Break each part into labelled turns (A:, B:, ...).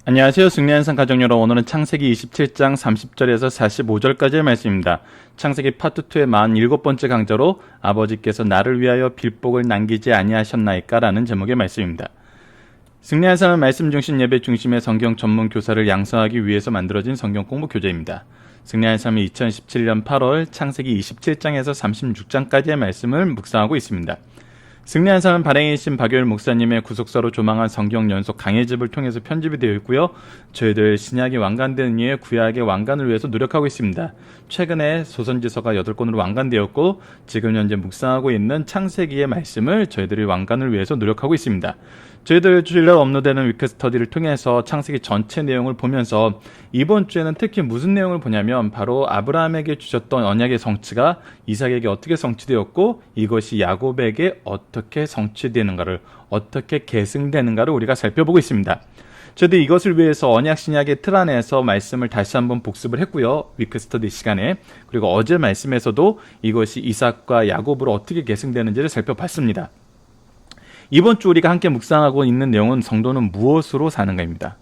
A: 안녕하세요. 승리한산 가족 여러분, 오늘은 창세기 27장 30절에서 45절까지의 말씀입니다. 창세기 파트 2의 47번째 강좌로 아버지께서 나를 위하여 빌복을 남기지 아니하셨나이까 라는 제목의 말씀입니다. 승리한산은 말씀 중심 예배 중심의 성경 전문 교사를 양성하기 위해서 만들어진 성경 공부 교재입니다. 승리한산은 2017년 8월 창세기 27장에서 36장까지의 말씀을 묵상하고 있습니다. 승리한산은 발행이신 박효일 목사님의 구속사로 조망한 성경 연속 강해집을 통해서 편집이 되어 있고요. 저희들 신약이 완간되는 이에 구약의 완간을 위해서 노력하고 있습니다. 최근에 소선지서가 8권으로 완간되었고 지금 현재 묵상하고 있는 창세기의 말씀을 저희들이 완간을 위해서 노력하고 있습니다. 저희들 주일날 업로드되는 위크스터디를 통해서 창세기 전체 내용을 보면서 이번 주에는 특히 무슨 내용을 보냐면 바로 아브라함에게 주셨던 언약의 성취가 이삭에게 어떻게 성취되었고 이것이 야곱에게 어떻게 성취되는가를, 어떻게 계승되는가를 우리가 살펴보고 있습니다. 저도 이것을 위해서 언약 신약의 틀 안에서 말씀을 다시 한번 복습을 했고요. 위크스터디 시간에. 그리고 어제 말씀에서도 이것이 이삭과 야곱으로 어떻게 계승되는지를 살펴봤습니다. 이번 주 우리가 함께 묵상하고 있는 내용은 성도는 무엇으로 사는가입니다.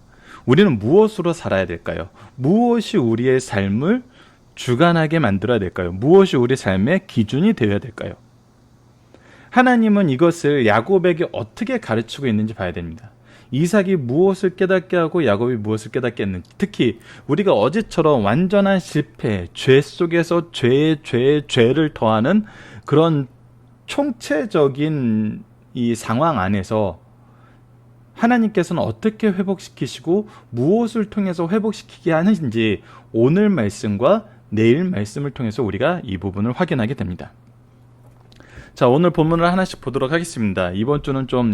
A: 우리는 무엇으로 살아야 될까요? 무엇이 우리의 삶을 주관하게 만들어야 될까요? 무엇이 우리 삶의 기준이 되어야 될까요? 하나님은 이것을 야곱에게 어떻게 가르치고 있는지 봐야 됩니다. 이삭이 무엇을 깨닫게 하고 야곱이 무엇을 깨닫게 했는지, 특히 우리가 어제처럼 완전한 실패, 죄 속에서 죄를 더하는 그런 총체적인 이 상황 안에서 하나님께서는 어떻게 회복시키시고 무엇을 통해서 회복시키게 하는지 오늘 말씀과 내일 말씀을 통해서 우리가 이 부분을 확인하게 됩니다. 자, 오늘 본문을 하나씩 보도록 하겠습니다. 이번 주는 좀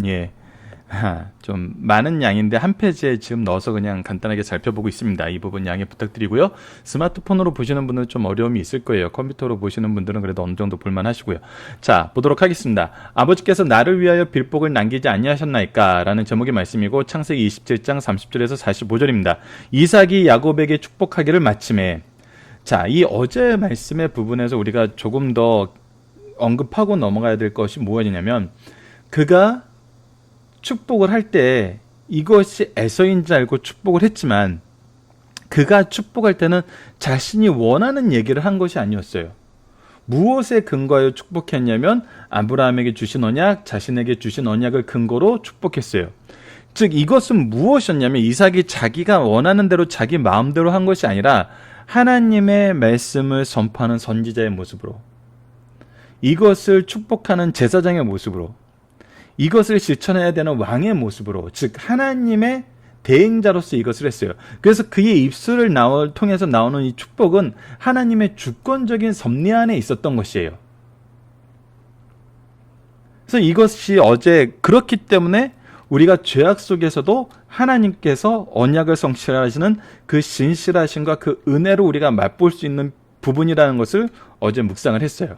A: 많은 양인데 한 페이지에 지금 넣어서 그냥 간단하게 살펴보고 있습니다. 이 부분 양해 부탁드리고요. 스마트폰으로 보시는 분들은 좀 어려움이 있을 거예요. 컴퓨터로 보시는 분들은 그래도 어느 정도 볼만 하시고요. 자, 보도록 하겠습니다. 아버지께서 나를 위하여 빌복을 남기지 아니하셨나이까 라는 제목의 말씀이고 창세기 27장 30절에서 45절입니다. 이삭이 야곱에게 축복하기를 마침에, 자, 이 어제 말씀의 부분에서 우리가 조금 더 언급하고 넘어가야 될 것이 무엇이냐면, 그가 축복을 할 때 이것이 에서인 줄 알고 축복을 했지만 그가 축복할 때는 자신이 원하는 얘기를 한 것이 아니었어요. 무엇에 근거하여 축복했냐면 아브라함에게 주신 언약, 자신에게 주신 언약을 근거로 축복했어요. 즉 이것은 무엇이었냐면 이삭이 자기가 원하는 대로 자기 마음대로 한 것이 아니라 하나님의 말씀을 선포하는 선지자의 모습으로, 이것을 축복하는 제사장의 모습으로, 이것을 실천해야 되는 왕의 모습으로, 즉 하나님의 대행자로서 이것을 했어요. 그래서 그의 입술을 통해서 나오는 이 축복은 하나님의 주권적인 섭리 안에 있었던 것이에요. 그래서 이것이 어제, 그렇기 때문에 우리가 죄악 속에서도 하나님께서 언약을 성취하시는 그 신실하심과 그 은혜로 우리가 맛볼 수 있는 부분이라는 것을 어제 묵상을 했어요.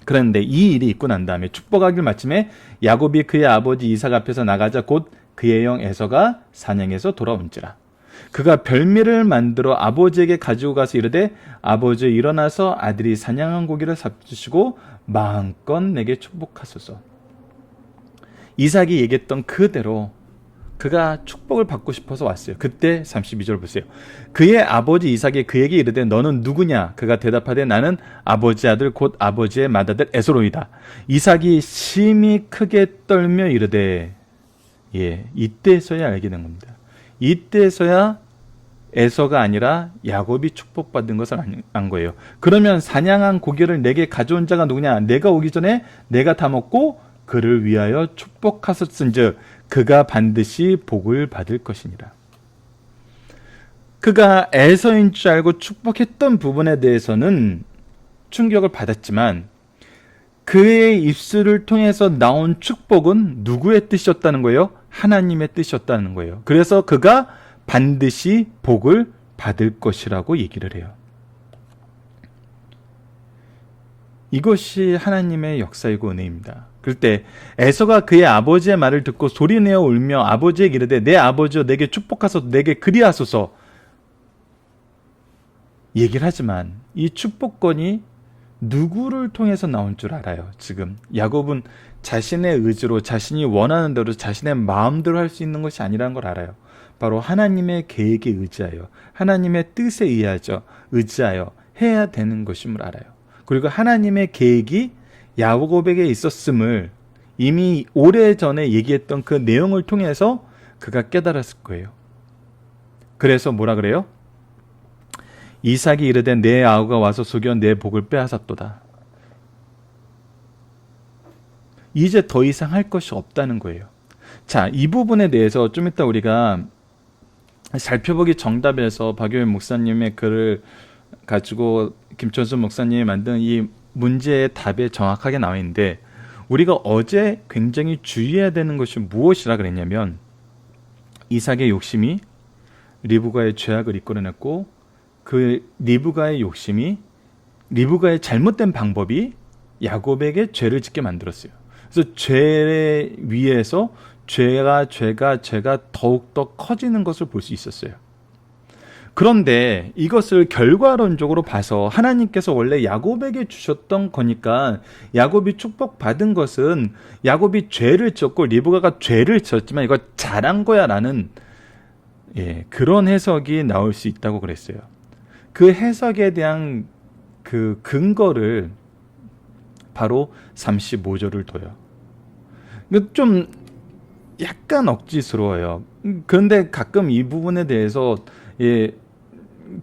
A: 그런데 이 일이 있고 난 다음에 축복하기를 마침에 야곱이 그의 아버지 이삭 앞에서 나가자 곧 그의 형 에서가 사냥에서 돌아온지라. 그가 별미를 만들어 아버지에게 가지고 가서 이르되 아버지 일어나서 아들이 사냥한 고기를 잡수시고 마음껏 내게 축복하소서. 이삭이 얘기했던 그대로 그가 축복을 받고 싶어서 왔어요. 그때 32절 보세요. 그의 아버지 이삭이 그에게 이르되 너는 누구냐? 그가 대답하되 나는 아버지 아들 곧 아버지의 맏아들 에서로이다. 이삭이 심히 크게 떨며 이르되, 이때서야 알게 된 겁니다. 이때서야 에서가 아니라 야곱이 축복받은 것을 안 거예요. 그러면 사냥한 고기를 내게 가져온 자가 누구냐? 내가 오기 전에 내가 다 먹고 그를 위하여 축복하셨은즉 그가 반드시 복을 받을 것이니라. 그가 에서인 줄 알고 축복했던 부분에 대해서는 충격을 받았지만 그의 입술을 통해서 나온 축복은 누구의 뜻이었다는 거예요? 하나님의 뜻이었다는 거예요. 그래서 그가 반드시 복을 받을 것이라고 얘기를 해요. 이것이 하나님의 역사이고 은혜입니다. 그럴 때 에서가 그의 아버지의 말을 듣고 소리내어 울며 아버지에게 이르되 내 아버지여 내게 축복하소서 내게 그리하소서 얘기를 하지만 이 축복권이 누구를 통해서 나온 줄 알아요. 지금 야곱은 자신의 의지로 자신이 원하는 대로 자신의 마음대로 할 수 있는 것이 아니라는 걸 알아요. 바로 하나님의 계획에 의지하여 하나님의 뜻에 의지하여 해야 되는 것임을 알아요. 그리고 하나님의 계획이 야곱에게 있었음을 이미 오래전에 얘기했던 그 내용을 통해서 그가 깨달았을 거예요. 그래서 뭐라 그래요? 이삭이 이르되 내 아우가 와서 속여 내 복을 빼앗았도다. 이제 더 이상 할 것이 없다는 거예요. 자, 이 부분에 대해서 좀 이따 우리가 살펴보기 정답에서 박효연 목사님의 글을 가지고 김천수 목사님이 만든 이 문제의 답에 정확하게 나와 있는데, 우리가 어제 굉장히 주의해야 되는 것이 무엇이라 그랬냐면, 이삭의 욕심이 리브가의 죄악을 이끌어냈고, 그 리브가의 리브가의 잘못된 방법이 야곱에게 죄를 짓게 만들었어요. 그래서 죄 위에서 죄가 더욱더 커지는 것을 볼 수 있었어요. 그런데 이것을 결과론적으로 봐서 하나님께서 원래 야곱에게 주셨던 거니까, 야곱이 축복받은 것은 야곱이 죄를 지었고 리브가가 죄를 지었지만 이거 잘한 거야 라는 그런 해석이 나올 수 있다고 그랬어요. 그 해석에 대한 그 근거를 바로 35절을 둬요. 좀 약간 억지스러워요. 그런데 가끔 이 부분에 대해서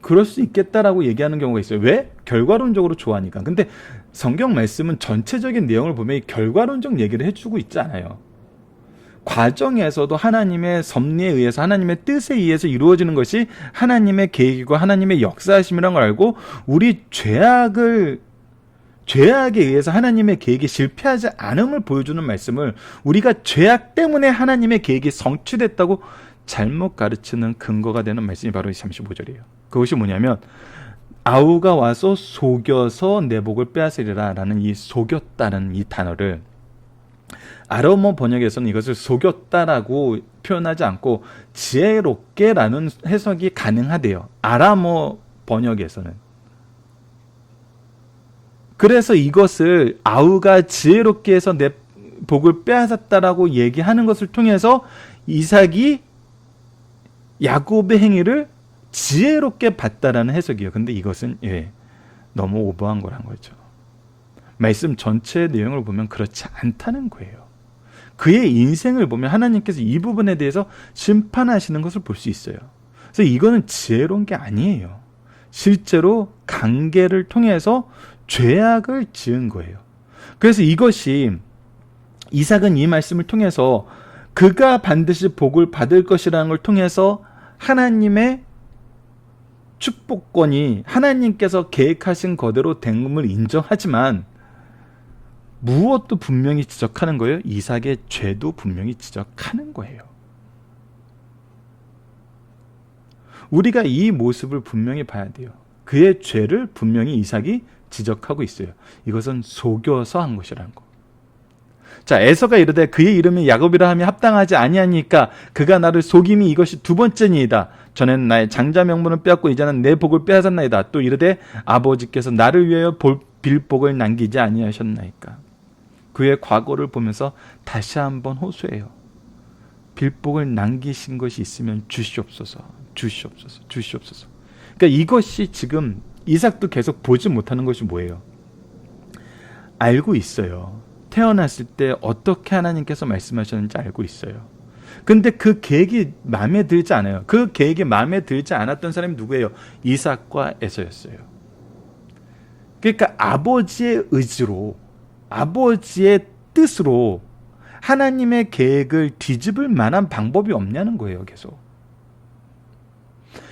A: 그럴 수 있겠다라고 얘기하는 경우가 있어요. 왜? 결과론적으로 좋아하니까. 근데 성경 말씀은 전체적인 내용을 보면 결과론적 얘기를 해주고 있지 않아요. 과정에서도 하나님의 섭리에 의해서, 하나님의 뜻에 의해서 이루어지는 것이 하나님의 계획이고 하나님의 역사하심이라는 걸 알고, 우리 죄악에 의해서 하나님의 계획이 실패하지 않음을 보여주는 말씀을, 우리가 죄악 때문에 하나님의 계획이 성취됐다고 잘못 가르치는 근거가 되는 말씀이 바로 이 35절이에요. 그것이 뭐냐면, 아우가 와서 속여서 내 복을 빼앗으리라 라는 이 속였다는 이 단어를 아람어 번역에서는 이것을 속였다라고 표현하지 않고 지혜롭게라는 해석이 가능하대요. 아람어 번역에서는. 그래서 이것을 아우가 지혜롭게 해서 내 복을 빼앗았다라고 얘기하는 것을 통해서 이삭이 야곱의 행위를 지혜롭게 봤다라는 해석이에요. 근데 이것은 너무 오버한 거란 거죠. 말씀 전체의 내용을 보면 그렇지 않다는 거예요. 그의 인생을 보면 하나님께서 이 부분에 대해서 심판하시는 것을 볼 수 있어요. 그래서 이거는 지혜로운 게 아니에요. 실제로 관계를 통해서 죄악을 지은 거예요. 그래서 이것이, 이삭은 이 말씀을 통해서 그가 반드시 복을 받을 것이라는 걸 통해서 하나님의 축복권이 하나님께서 계획하신 거대로 된 것을 인정하지만, 무엇도 분명히 지적하는 거예요. 이삭의 죄도 분명히 지적하는 거예요. 우리가 이 모습을 분명히 봐야 돼요. 그의 죄를 분명히 이삭이 지적하고 있어요. 이것은 속여서 한 것이라는 거. 자, 에서가 이르되 그의 이름이 야곱이라 함이 합당하지 아니하니까 그가 나를 속임이 이것이 두 번째니이다. 전에는 나의 장자 명분을 빼앗고 이제는 내 복을 빼앗았나이다. 또 이르되 아버지께서 나를 위하여 빌복을 남기지 아니하셨나이까. 그의 과거를 보면서 다시 한번 호소해요. 빌복을 남기신 것이 있으면 주시옵소서. 그러니까 이것이 지금 이삭도 계속 보지 못하는 것이 뭐예요? 알고 있어요. 태어났을 때 어떻게 하나님께서 말씀하셨는지 알고 있어요. 근데 그 계획이 마음에 들지 않아요. 그 계획이 마음에 들지 않았던 사람이 누구예요? 이삭과 에서였어요. 그러니까 아버지의 의지로, 아버지의 뜻으로 하나님의 계획을 뒤집을 만한 방법이 없냐는 거예요. 계속.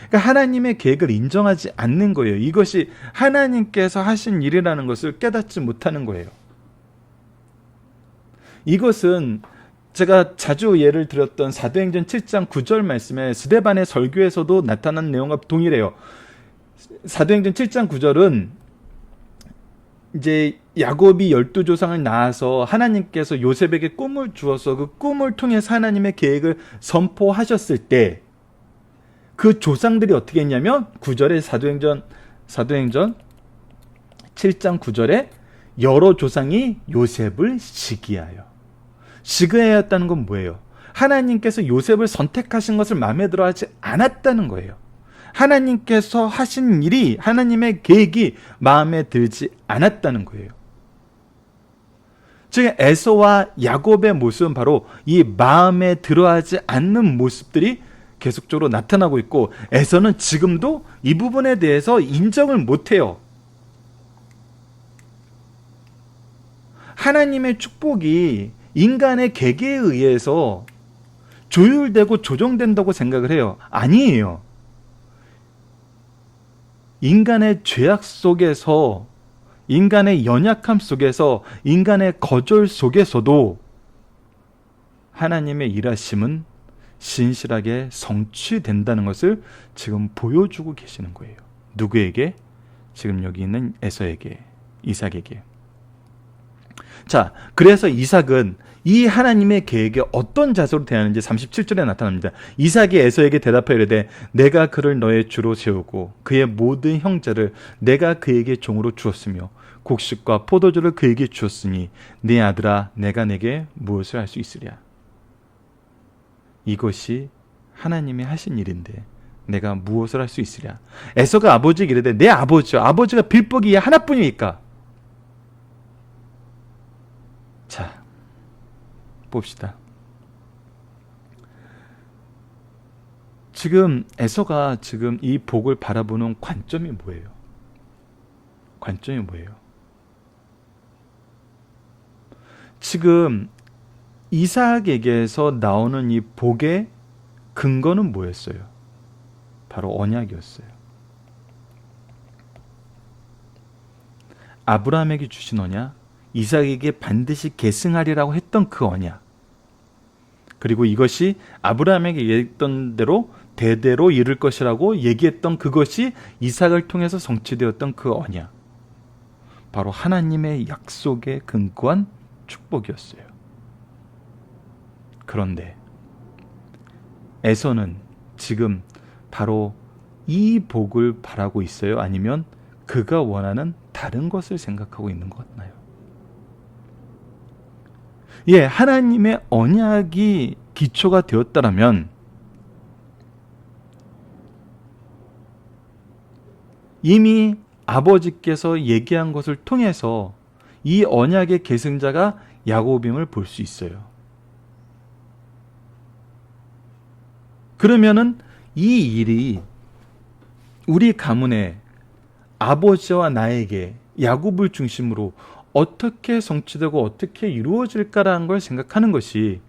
A: 그러니까 하나님의 계획을 인정하지 않는 거예요. 이것이 하나님께서 하신 일이라는 것을 깨닫지 못하는 거예요. 이것은 제가 자주 예를 들었던 사도행전 7장 9절 말씀에 스데반의 설교에서도 나타난 내용과 동일해요. 사도행전 7장 9절은 이제 야곱이 12조상을 낳아서 하나님께서 요셉에게 꿈을 주어서 그 꿈을 통해서 하나님의 계획을 선포하셨을 때 그 조상들이 어떻게 했냐면 9절에 사도행전 7장 9절에 여러 조상이 요셉을 시기하였다는 건 뭐예요? 하나님께서 요셉을 선택하신 것을 마음에 들어 하지 않았다는 거예요. 하나님께서 하신 일이, 하나님의 계획이 마음에 들지 않았다는 거예요. 즉 에서와 야곱의 모습은 바로 이 마음에 들어하지 않는 모습들이 계속적으로 나타나고 있고, 에서는 지금도 이 부분에 대해서 인정을 못해요. 하나님의 축복이 인간의 계계에 의해서 조율되고 조정된다고 생각을 해요. 아니에요. 인간의 죄악 속에서, 인간의 연약함 속에서, 인간의 거절 속에서도 하나님의 일하심은 신실하게 성취된다는 것을 지금 보여주고 계시는 거예요. 누구에게? 지금 여기 있는 에서에게, 이삭에게. 자, 그래서 이삭은 이 하나님의 계획에 어떤 자세로 대하는지 37절에 나타납니다. 이삭이 에서에게 대답하여 이르되 내가 그를 너의 주로 세우고 그의 모든 형제를 내가 그에게 종으로 주었으며 곡식과 포도주를 그에게 주었으니 네 아들아 내가 내게 무엇을 할 수 있으랴. 이것이 하나님이 하신 일인데 내가 무엇을 할 수 있으랴. 에서가 아버지에게 이르되 내 아버지요, 아버지가 빌복이 하나뿐이니까. 자, 봅시다. 지금 에서가 지금 이 복을 바라보는 관점이 뭐예요? 관점이 뭐예요? 지금 이삭에게서 나오는 이 복의 근거는 뭐였어요? 바로 언약이었어요. 아브라함에게 주신 언약, 이삭에게 반드시 계승하리라고 했던 그 언약, 그리고 이것이 아브라함에게 얘기했던 대로 대대로 이룰 것이라고 얘기했던 그것이 이삭을 통해서 성취되었던 그 언약, 바로 하나님의 약속에 근거한 축복이었어요. 그런데 에서는 지금 바로 이 복을 바라고 있어요? 아니면 그가 원하는 다른 것을 생각하고 있는 것 같나요? 예, 하나님의 언약이 기초가 되었다라면 이미 아버지께서 얘기한 것을 통해서 이 언약의 계승자가 야곱임을 볼 수 있어요. 그러면은 이 일이 우리 가문에 아버지와 나에게 야곱을 중심으로 어떻게 성취되고 어떻게 이루어질까라는 걸 생각하는 것이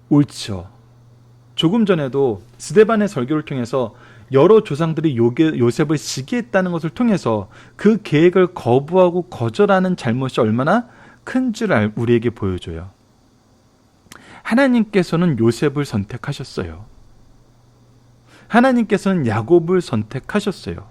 A: 옳죠. 조금 전에도 스데반의 설교를 통해서 여러 조상들이 요셉을 시기했다는 것을 통해서 그 계획을 거부하고 거절하는 잘못이 얼마나 큰지를 우리에게 보여줘요. 하나님께서는 요셉을 선택하셨어요. 하나님께서는 야곱을 선택하셨어요.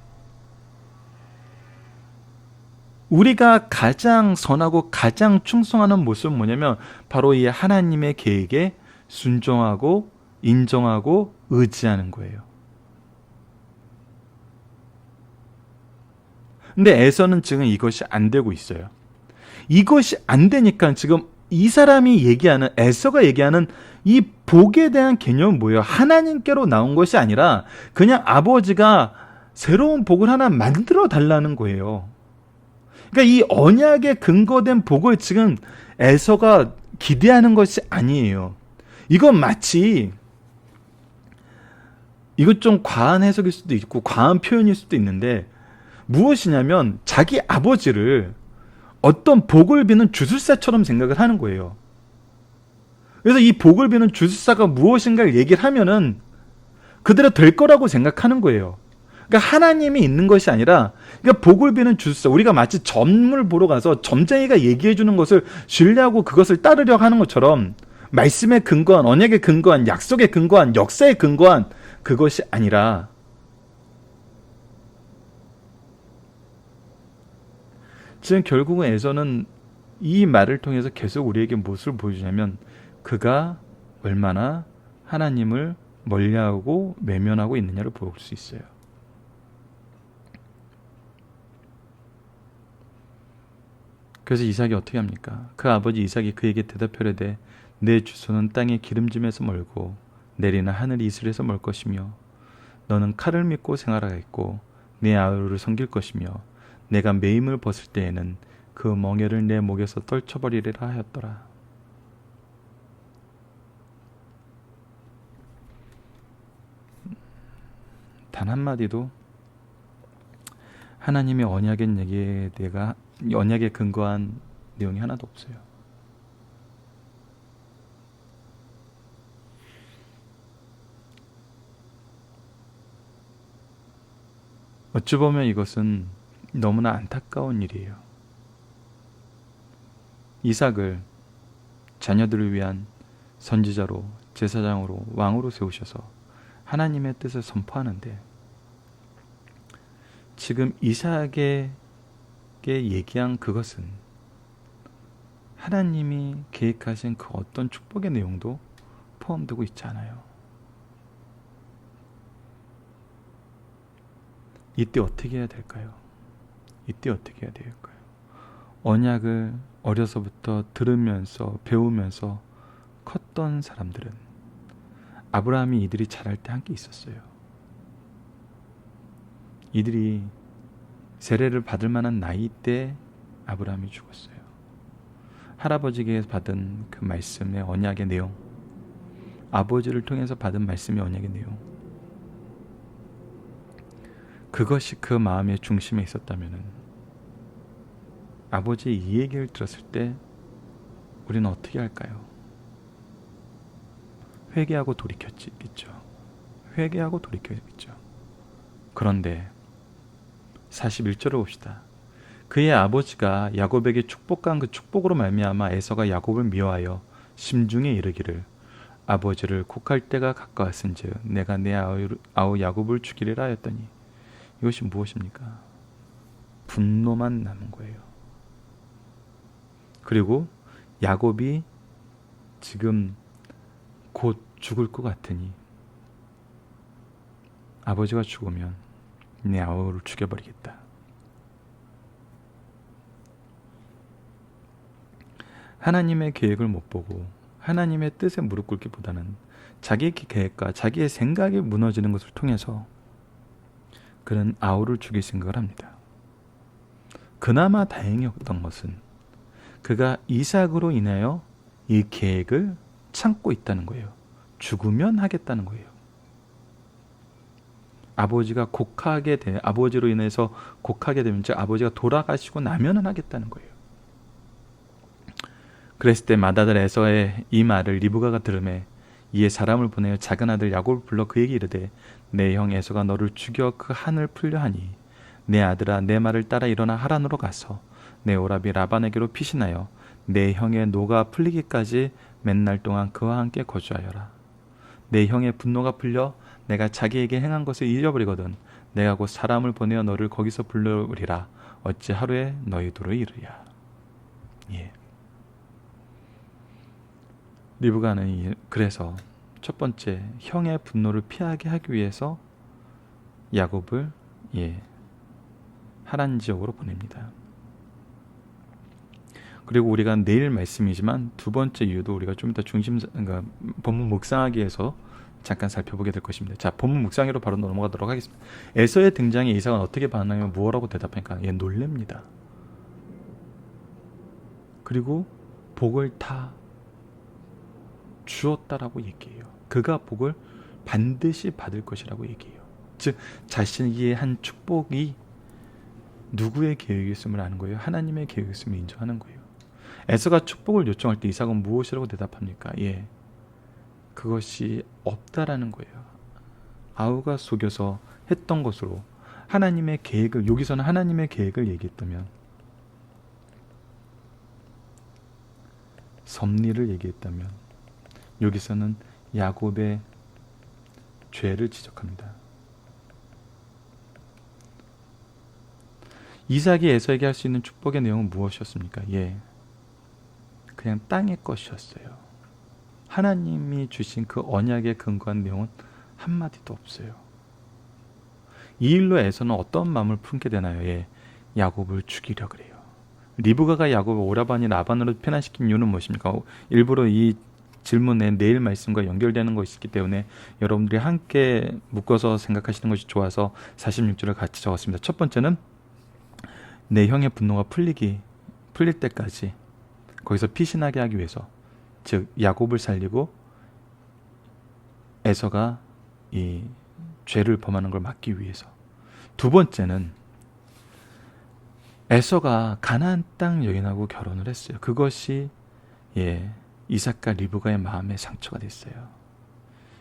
A: 우리가 가장 선하고 가장 충성하는 모습은 뭐냐면 바로 이 하나님의 계획에 순종하고 인정하고 의지하는 거예요. 근데 에서는 지금 이것이 안 되고 있어요. 이것이 안 되니까 지금 이 사람이 얘기하는, 에서가 얘기하는 이 복에 대한 개념은 뭐예요? 하나님께로 나온 것이 아니라 그냥 아버지가 새로운 복을 하나 만들어 달라는 거예요. 그러니까 이 언약에 근거된 복을 지금 에서가 기대하는 것이 아니에요. 이건 마치, 이것 좀 과한 해석일 수도 있고 과한 표현일 수도 있는데, 무엇이냐면 자기 아버지를 어떤 복을 비는 주술사처럼 생각을 하는 거예요. 그래서 이 복을 비는 주술사가 무엇인가를 얘기를 하면은 그대로 될 거라고 생각하는 거예요. 그러니까 하나님이 있는 것이 아니라, 그러니까 복을 비는 주술사, 우리가 마치 점을 보러 가서 점쟁이가 얘기해 주는 것을 신뢰하고 그것을 따르려고 하는 것처럼 말씀에 근거한, 언약에 근거한, 약속에 근거한, 역사에 근거한 그것이 아니라 지금 결국은 에서는 이 말을 통해서 계속 우리에게 무엇을 보여주냐면 그가 얼마나 하나님을 멀리하고 외면하고 있느냐를 볼 수 있어요. 그래서 이삭이 어떻게 합니까? 그 아버지 이삭이 그에게 대답하려되 내 주소는 땅의 기름짐에서 멀고 내리는 하늘 이슬에서 멀 것이며 너는 칼을 믿고 생활하겠고 내 아우를 섬길 것이며 내가 매임을 벗을 때에는 그 멍에를 내 목에서 떨쳐버리리라 하였더라. 단 한마디도 하나님의 언약의 얘기에 내가 언약에 근거한 내용이 하나도 없어요. 어찌 보면 이것은 너무나 안타까운 일이에요. 이삭을 자녀들을 위한 선지자로, 제사장으로, 왕으로 세우셔서 하나님의 뜻을 선포하는데 지금 이삭에게 얘기한 그것은 하나님이 계획하신 그 어떤 축복의 내용도 포함되고 있지 않아요. 이때 어떻게 해야 될까요? 이때 어떻게 해야 될까요? 언약을 어려서부터 들으면서 배우면서 컸던 사람들은 아브라함이 이들이 자랄 때 함께 있었어요. 이들이 세례를 받을 만한 나이 때 아브라함이 죽었어요. 할아버지에게 받은 그 말씀의 언약의 내용, 아버지를 통해서 받은 말씀의 언약의 내용, 그것이 그 마음의 중심에 있었다면 아버지의 이 얘기를 들었을 때 우리는 어떻게 할까요? 회개하고 돌이켰겠죠. 회개하고 돌이켰겠죠. 그런데 41절을 봅시다. 그의 아버지가 야곱에게 축복한 그 축복으로 말미암아 에서가 야곱을 미워하여 심중에 이르기를 아버지를 곡할 때가 가까웠은즉 내가 내 아우 야곱을 죽이리라 하였더니 이것이 무엇입니까? 분노만 남은 거예요. 그리고 야곱이 지금 곧 죽을 것 같으니 아버지가 죽으면 내 아우를 죽여버리겠다. 하나님의 계획을 못 보고 하나님의 뜻에 무릎 꿇기보다는 자기의 계획과 자기의 생각이 무너지는 것을 통해서 그는 아우를 죽일 생각을 합니다. 그나마 다행이었던 것은 그가 이삭으로 인하여 이 계획을 참고 있다는 거예요. 죽으면 하겠다는 거예요. 아버지로 인해서 곡하게 되면, 즉 아버지가 돌아가시고 나면은 하겠다는 거예요. 그랬을 때 맏아들 에서의 이 말을 리브가가 들으매 이에 사람을 보내어 작은 아들 야곱을 불러 그에게 이르되 내 형 에서가 너를 죽여 그 한을 풀려 하니 내 아들아 내 말을 따라 일어나 하란으로 가서 내 오라비 라반에게로 피신하여 내 형의 노가 풀리기까지 맨날 동안 그와 함께 거주하여라. 내 형의 분노가 풀려 내가 자기에게 행한 것을 잊어버리거든 내가 곧 사람을 보내어 너를 거기서 불러오리라. 어찌 하루에 너희 도로 이르랴. 예. 리브가는 그래서 첫 번째 형의 분노를 피하게 하기 위해서 야곱을 하란 지역으로 보냅니다. 그리고 우리가 내일 말씀이지만 두 번째 이유도 우리가 좀 이따 그러니까 본문 묵상하기 위해서 잠깐 살펴보게 될 것입니다. 자, 본문 묵상으로 바로 넘어가도록 하겠습니다. 에서의 등장에 이삭은 어떻게 반응하며 무엇라고 대답하니까 놀랍니다. 그리고 복을 다 주었다라고 얘기해요. 그가 복을 반드시 받을 것이라고 얘기해요. 즉 자신이 한 축복이 누구의 계획이었음을 아는 거예요. 하나님의 계획이었음을 인정하는 거예요. 에서가 축복을 요청할 때 이삭은 무엇이라고 대답합니까? 그것이 없다라는 거예요. 아우가 속여서 했던 것으로 하나님의 계획을, 여기서는 하나님의 계획을 얘기했다면 섭리를 얘기했다면 여기서는 야곱의 죄를 지적합니다. 이삭이 에서에게 할 수 있는 축복의 내용은 무엇이었습니까? 그냥 땅의 것이었어요. 하나님이 주신 그 언약에 근거한 내용은 한마디도 없어요. 이 일로 에서는 어떤 마음을 품게 되나요? 야곱을 죽이려 그래요. 리브가가 야곱을 오라반이 라반으로 편환시킨 이유는 무엇입니까? 일부러 이 질문에 내일 말씀과 연결되는 것이기 때문에 여러분들이 함께 묶어서 생각하시는 것이 좋아서 46절을 같이 적었습니다. 첫 번째는 내 형의 분노가 풀릴 때까지 거기서 피신하게 하기 위해서, 즉 야곱을 살리고 에서가 이 죄를 범하는 걸 막기 위해서. 두 번째는 에서가 가나안 땅 여인하고 결혼을 했어요. 그것이 이삭과 리브가의 마음에 상처가 됐어요.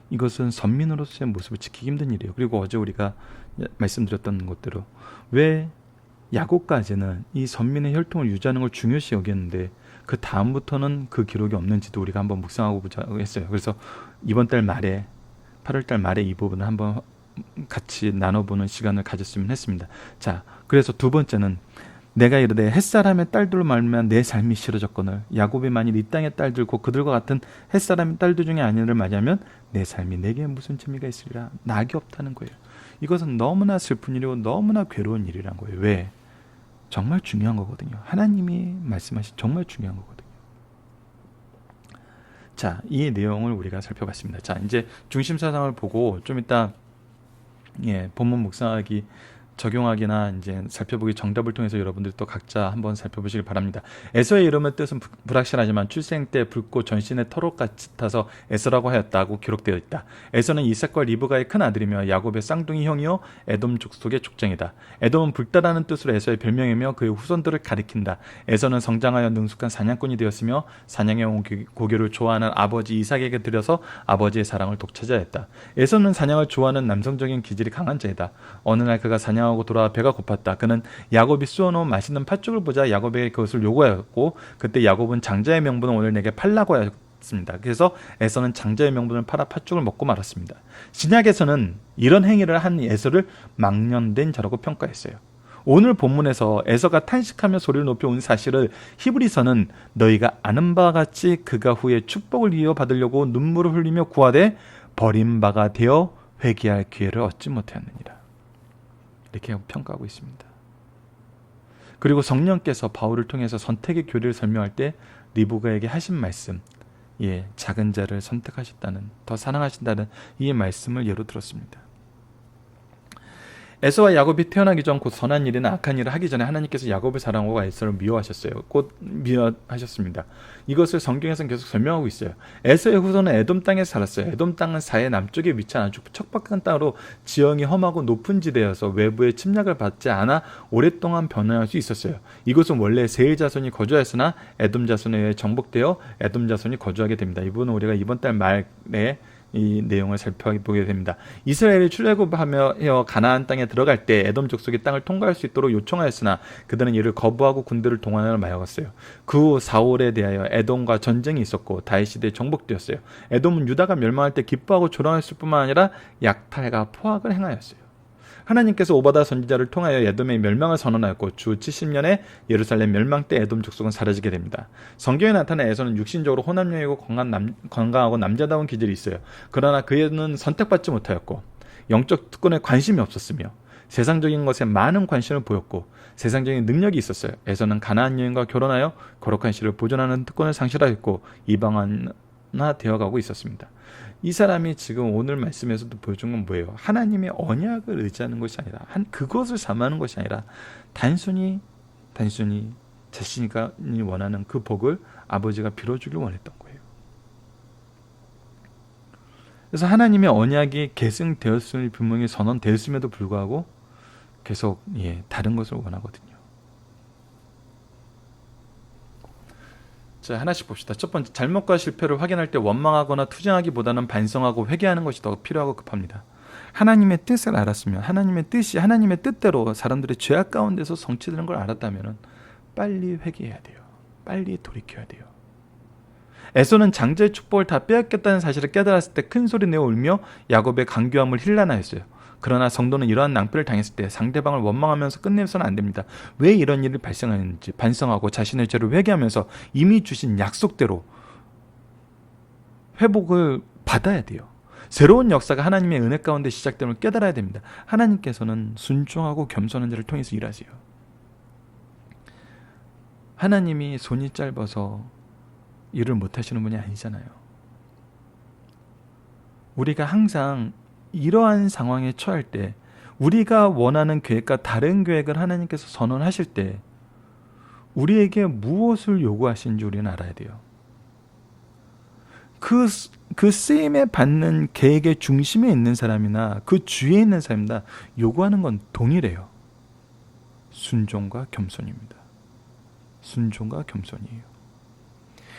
A: 이것은 선민으로서의 모습을 지키기 힘든 일이에요. 그리고 어제 우리가 말씀드렸던 것대로 왜 야곱까지는 이 선민의 혈통을 유지하는 걸 중요시 여겼는데 그 다음부터는 그 기록이 없는지도 우리가 한번 묵상하고 보자고 했어요. 그래서 이번 달 말에 8월 달 말에 이 부분을 한번 같이 나눠보는 시간을 가졌으면 했습니다. 자, 그래서 두 번째는 내가 이르되 햇사람의 딸들로 말미암아 내 삶이 싫어졌거늘 야곱이 만일 이 땅의 딸들 곧 그들과 같은 햇사람의 딸들 중에 아니를 맞이하면 내 삶이 내게 무슨 재미가 있으리라. 낙이 없다는 거예요. 이것은 너무나 슬픈 일이고 너무나 괴로운 일이란 거예요. 왜? 정말 중요한 거거든요. 하나님이 말씀하신 정말 중요한 거거든요. 자, 이 내용을 우리가 살펴봤습니다. 자, 이제 중심 사상을 보고 좀 이따 본문 묵상하기 적용하기나 이제 살펴보기 정답을 통해서 여러분들 또 각자 한번 살펴보시길 바랍니다. 에서의 이름의 뜻은 불확실하지만 출생 때 붉고 전신의 털옷 같아서 에서라고 하였다고 기록되어 있다. 에서는 이삭과 리브가의 큰 아들이며 야곱의 쌍둥이 형이요 에돔 족속의 족장이다. 에돔은 불다라는 뜻으로 에서의 별명이며 그의 후손들을 가리킨다. 에서는 성장하여 능숙한 사냥꾼이 되었으며 사냥에 온 고기를 좋아하는 아버지 이삭에게 드려서 아버지의 사랑을 독차지하였다. 에서는 사냥을 좋아하는 남성적인 기질이 강한 자이다. 어느 날 그가 사냥하고 돌아와 배가 고팠다. 그는 야곱이 쏘아놓은 맛있는 팥죽을 보자 야곱에게 그것을 요구하였고 그때 야곱은 장자의 명분을 오늘 내게 팔라고 하였습니다. 그래서 에서는 장자의 명분을 팔아 팥죽을 먹고 말았습니다. 신약에서는 이런 행위를 한 에서를 망령된 자라고 평가했어요. 오늘 본문에서 에서가 탄식하며 소리를 높여 온 사실을 히브리서는 너희가 아는 바와 같이 그가 후에 축복을 이어받으려고 눈물을 흘리며 구하되 버림바가 되어 회개할 기회를 얻지 못하였느니라. 이렇게 평가하고 있습니다. 그리고 성령께서 바울을 통해서 선택의 교리를 설명할 때 리브가에게 하신 말씀, 작은 자를 선택하셨다는, 더 사랑하신다는 이 말씀을 예로 들었습니다. 에서와 야곱이 태어나기 전 곧 선한 일이나 악한 일을 하기 전에 하나님께서 야곱을 사랑하고 에서를 미워하셨어요. 곧 미워하셨습니다. 이것을 성경에서는 계속 설명하고 있어요. 에서의 후손은 에돔 땅에 살았어요. 에돔 땅은 사해 남쪽에 위치한 아주 척박한 땅으로 지형이 험하고 높은 지대여서 외부의 침략을 받지 않아 오랫동안 변화할 수 있었어요. 이곳은 원래 세일 자손이 거주하였으나 에돔 자손에 의해 정복되어 에돔 자손이 거주하게 됩니다. 이 부분은 우리가 이번 달 말에 이 내용을 살펴보게 됩니다. 이스라엘이 출애굽하며 가나안 땅에 들어갈 때 에돔 족속이 땅을 통과할 수 있도록 요청하였으나 그들은 이를 거부하고 군대를 동원하여 말았어요. 그 후 사울에 대하여 에돔과 전쟁이 있었고 다윗시대에 정복되었어요. 에돔은 유다가 멸망할 때 기뻐하고 조롱했을 뿐만 아니라 약탈과 포악을 행하였어요. 하나님께서 오바다 선지자를 통하여 에돔의 멸망을 선언하였고 주 70년에 예루살렘 멸망 때 에돔 족속은 사라지게 됩니다. 성경에 나타난 에서는 육신적으로 호남형이고 건강하고 남자다운 기질이 있어요. 그러나 그는 선택받지 못하였고 영적 특권에 관심이 없었으며 세상적인 것에 많은 관심을 보였고 세상적인 능력이 있었어요. 에서는 가나안 여인과 결혼하여 거룩한 씨를 보존하는 특권을 상실하였고 이방인화 되어가고 있었습니다. 이 사람이 지금 오늘 말씀에서도 보여준 건 뭐예요? 하나님의 언약을 의지하는 것이 아니라 그것을 삼하는 것이 아니라 단순히 자신이 원하는 그 복을 아버지가 빌어주길 원했던 거예요. 그래서 하나님의 언약이 계승되었음이 분명히 선언되었음에도 불구하고 계속 다른 것을 원하거든요. 자, 하나씩 봅시다. 첫 번째, 잘못과 실패를 확인할 때 원망하거나 투쟁하기보다는 반성하고 회개하는 것이 더 필요하고 급합니다. 하나님의 뜻을 알았으면 하나님의 뜻대로 사람들의 죄악 가운데서 성취되는 걸 알았다면 빨리 회개해야 돼요. 빨리 돌이켜야 돼요. 에서는 장자의 축복을 다 빼앗겼다는 사실을 깨달았을 때 큰 소리 내어 울며 야곱의 강교함을 힐난하였어요. 그러나 성도는 이러한 낭패를 당했을 때 상대방을 원망하면서 끝내서는 안 됩니다. 왜 이런 일이 발생하는지 반성하고 자신의 죄를 회개하면서 이미 주신 약속대로 회복을 받아야 돼요. 새로운 역사가 하나님의 은혜 가운데 시작됨을 깨달아야 됩니다. 하나님께서는 순종하고 겸손한 자를 통해서 일하세요. 하나님이 손이 짧아서 일을 못하시는 분이 아니잖아요. 우리가 항상 이러한 상황에 처할 때, 우리가 원하는 계획과 다른 계획을 하나님께서 선언하실 때 우리에게 무엇을 요구하시는지 우리는 알아야 돼요. 그 쓰임에 받는 계획의 중심에 있는 사람이나 그 주위에 있는 사람이나 요구하는 건 동일해요. 순종과 겸손입니다. 순종과 겸손이에요.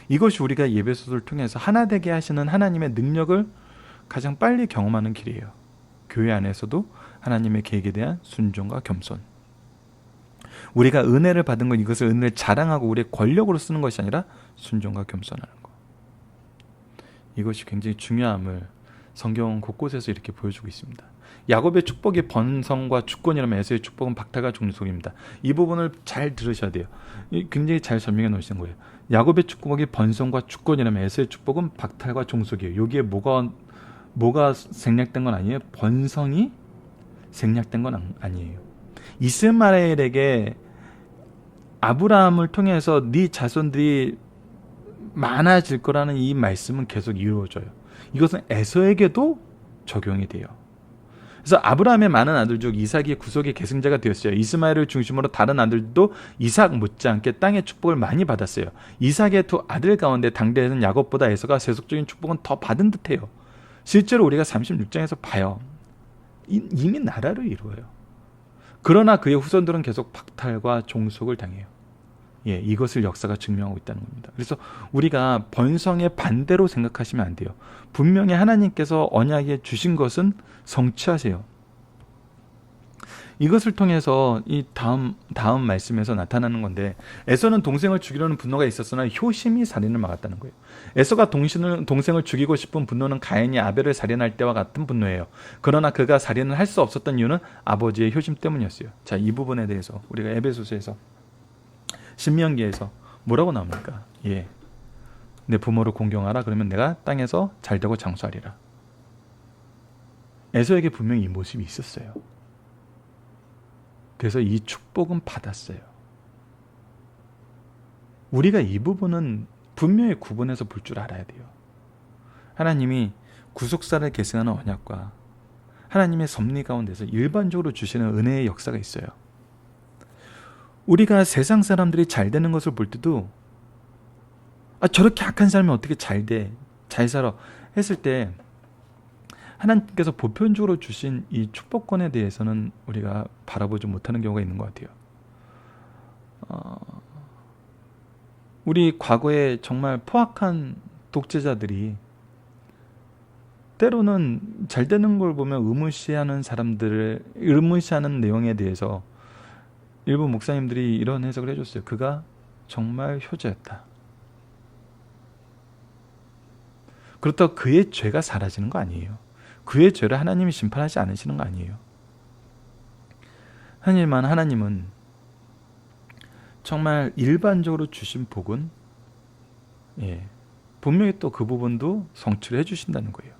A: 이것이 우리가 예배소를 통해서 하나 되게 하시는 하나님의 능력을 가장 빨리 경험하는 길이에요. 교회 안에서도 하나님의 계획에 대한 순종과 겸손. 우리가 은혜를 받은 건 이것을 은혜를 자랑하고 우리의 권력으로 쓰는 것이 아니라 순종과 겸손하는 것. 이것이 굉장히 중요함을 성경 곳곳에서 이렇게 보여주고 있습니다. 야곱의 축복이 번성과 주권이라면 에서의 축복은 박탈과 종속입니다. 이 부분을 잘 들으셔야 돼요. 굉장히 잘 설명해 놓으시는 거예요. 야곱의 축복이 번성과 주권이라면 에서의 축복은 박탈과 종속이에요. 여기에 뭐가 생략된 건 아니에요. 번성이 생략된 건 아니에요. 이스마엘에게 아브라함을 통해서 네 자손들이 많아질 거라는 이 말씀은 계속 이루어져요. 이것은 에서에게도 적용이 돼요. 그래서 아브라함의 많은 아들 중 이삭이 구속의 계승자가 되었어요. 이스마엘을 중심으로 다른 아들도 이삭 못지않게 땅의 축복을 많이 받았어요. 이삭의 두 아들 가운데 당대에는 야곱보다 에서가 세속적인 축복은 더 받은 듯해요. 실제로 우리가 36장에서 봐요. 이미 나라를 이루어요. 그러나 그의 후손들은 계속 박탈과 종속을 당해요. 이것을 역사가 증명하고 있다는 겁니다. 그래서 우리가 번성의 반대로 생각하시면 안 돼요. 분명히 하나님께서 언약에 주신 것은 성취하세요. 이것을 통해서 이 다음 말씀에서 나타나는 건데, 에서는 동생을 죽이려는 분노가 있었으나 효심이 살인을 막았다는 거예요. 에서가 동생을 죽이고 싶은 분노는 가인이 아벨을 살인할 때와 같은 분노예요. 그러나 그가 살인을 할 수 없었던 이유는 아버지의 효심 때문이었어요. 자, 이 부분에 대해서 우리가 에베소서에서 신명기에서 뭐라고 나옵니까? 내 부모를 공경하라. 그러면 내가 땅에서 잘되고 장수하리라. 에서에게 분명히 이 모습이 있었어요. 그래서 이 축복은 받았어요. 우리가 이 부분은 분명히 구분해서 볼 줄 알아야 돼요. 하나님이 구속사를 계승하는 언약과 하나님의 섭리 가운데서 일반적으로 주시는 은혜의 역사가 있어요. 우리가 세상 사람들이 잘 되는 것을 볼 때도 저렇게 악한 사람이 어떻게 잘 돼, 잘 살아 했을 때 하나님께서 보편적으로 주신 이 축복권에 대해서는 우리가 바라보지 못하는 경우가 있는 것 같아요. 우리 과거에 정말 포악한 독재자들이 때로는 잘 되는 걸 보면 의무시하는 내용에 대해서 일부 목사님들이 이런 해석을 해줬어요. 그가 정말 효자였다. 그렇다고 그의 죄가 사라지는 거 아니에요. 그의 죄를 하나님이 심판하지 않으시는 거 아니에요. 하나님은 정말 일반적으로 주신 복은 분명히 또 그 부분도 성취를 해주신다는 거예요.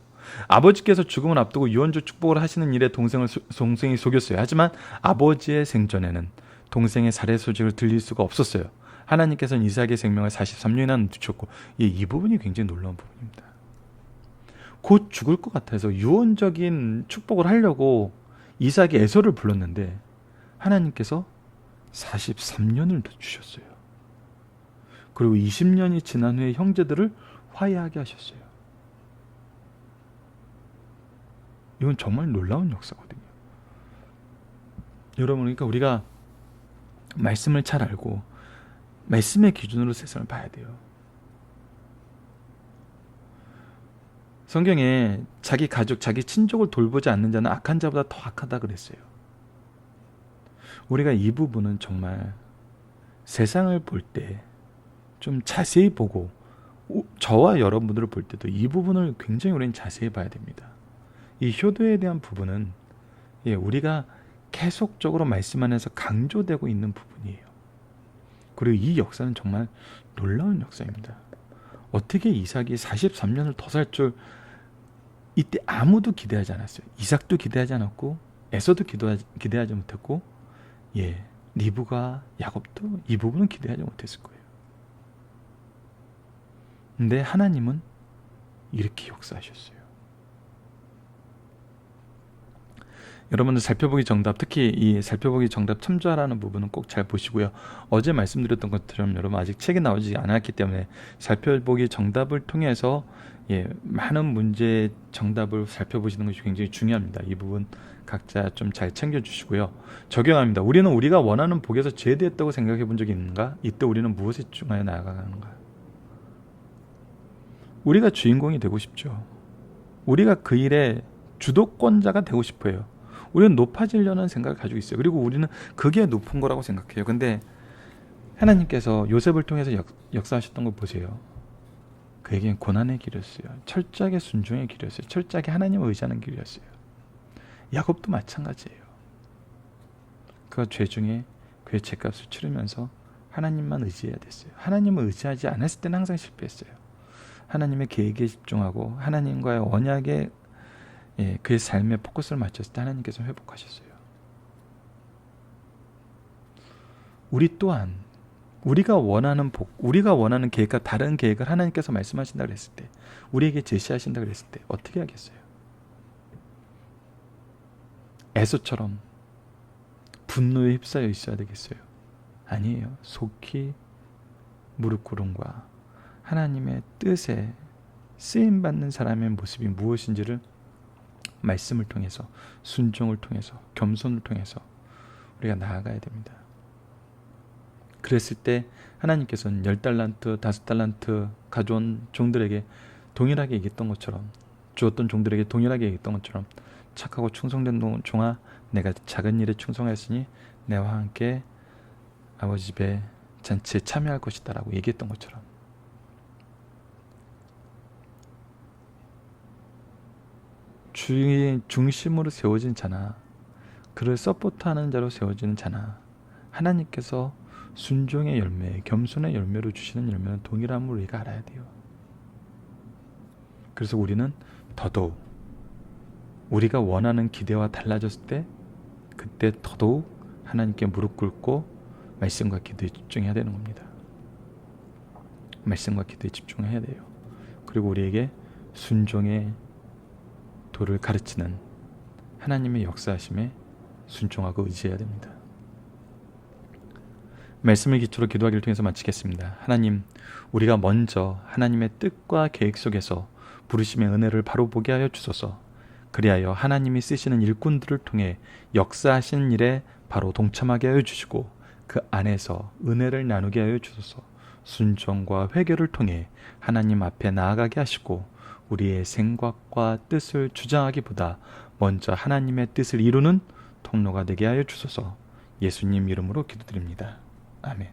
A: 아버지께서 죽음을 앞두고 유언주 축복을 하시는 일에 동생이 속였어요. 하지만 아버지의 생전에는 동생의 살해 소식을 들릴 수가 없었어요. 하나님께서는 이삭의 생명을 43년이나 늦췄고, 이 부분이 굉장히 놀라운 부분입니다. 곧 죽을 것 같아서 유언적인 축복을 하려고 이삭이 에서를 불렀는데 하나님께서 43년을 늦추셨어요. 그리고 20년이 지난 후에 형제들을 화해하게 하셨어요. 이건 정말 놀라운 역사거든요. 여러분, 그러니까 우리가 말씀을 잘 알고 말씀의 기준으로 세상을 봐야 돼요. 성경에 자기 가족, 자기 친족을 돌보지 않는 자는 악한 자보다 더 악하다 그랬어요. 우리가 이 부분은 정말 세상을 볼 때 좀 자세히 보고, 저와 여러분들을 볼 때도 이 부분을 굉장히 우리는 자세히 봐야 됩니다. 이 효도에 대한 부분은 우리가 계속적으로 말씀 안에서 강조되고 있는 부분이에요. 그리고 이 역사는 정말 놀라운 역사입니다. 어떻게 이삭이 43년을 더 살 줄 이때 아무도 기대하지 않았어요. 이삭도 기대하지 않았고 에서도 기대하지 못했고 리브가 야곱도 이 부분은 기대하지 못했을 거예요. 근데 하나님은 이렇게 역사하셨어요. 여러분들 살펴보기 정답, 특히 이 살펴보기 정답 참조하라는 부분은 꼭 잘 보시고요. 어제 말씀드렸던 것처럼 여러분 아직 책이 나오지 않았기 때문에 살펴보기 정답을 통해서 많은 문제 정답을 살펴보시는 것이 굉장히 중요합니다. 이 부분 각자 좀 잘 챙겨주시고요. 적용합니다. 우리는 우리가 원하는 복에서 제대했다고 생각해 본 적이 있는가? 이때 우리는 무엇에 집중하여 나아가는가? 우리가 주인공이 되고 싶죠. 우리가 그 일의 주도권자가 되고 싶어요. 우리는 높아지려는 생각을 가지고 있어요. 그리고 우리는 그게 높은 거라고 생각해요. 근데 하나님께서 요셉을 통해서 역사하셨던 거 보세요. 그에겐 고난의 길이었어요. 철저하게 순종의 길이었어요. 철저하게 하나님을 의지하는 길이었어요. 야곱도 마찬가지예요. 그가 죄 중에 그의 죄값을 치르면서 하나님만 의지해야 됐어요. 하나님을 의지하지 않았을 때는 항상 실패했어요. 하나님의 계획에 집중하고 하나님과의 언약에 그의 삶에 포커스를 맞췄을 때 하나님께서 회복하셨어요. 우리 또한 우리가 원하는 복, 우리가 원하는 계획과 다른 계획을 하나님께서 말씀하신다 그랬을 때, 우리에게 제시하신다 그랬을 때 어떻게 하겠어요? 에서처럼 분노에 휩싸여 있어야 되겠어요? 아니에요. 속히 무릎 꿇음과 하나님의 뜻에 쓰임받는 사람의 모습이 무엇인지를 말씀을 통해서, 순종을 통해서, 겸손을 통해서 우리가 나아가야 됩니다. 그랬을 때 하나님께서는 10달란트, 5달란트 가져온 종들에게 동일하게 얘기했던 것처럼, 주었던 종들에게 동일하게 얘기했던 것처럼, 착하고 충성된 종아, 내가 작은 일에 충성하였으니 내와 함께 아버지 집에 잔치에 참여할 것이다 라고 얘기했던 것처럼, 주의 중심으로 세워진 자나 그를 서포트하는 자로 세워지는 자나 하나님께서 순종의 열매, 겸손의 열매로 주시는 열매는 동일함을 우리가 알아야 돼요. 그래서 우리는 더더욱 우리가 원하는 기대와 달라졌을 때 그때 더더욱 하나님께 무릎 꿇고 말씀과 기도에 집중해야 되는 겁니다. 말씀과 기도에 집중해야 돼요. 그리고 우리에게 순종의 도를 가르치는 하나님의 역사하심에 순종하고 의지해야 됩니다. 말씀을 기초로 기도하기를 통해서 마치겠습니다. 하나님, 우리가 먼저 하나님의 뜻과 계획 속에서 부르심의 은혜를 바로 보게 하여 주소서. 그리하여 하나님이 쓰시는 일꾼들을 통해 역사하시는 일에 바로 동참하게 하여 주시고 그 안에서 은혜를 나누게 하여 주소서. 순종과 회개를 통해 하나님 앞에 나아가게 하시고 우리의 생각과 뜻을 주장하기보다 먼저 하나님의 뜻을 이루는 통로가 되게 하여 주소서. 예수님 이름으로 기도드립니다. 아멘.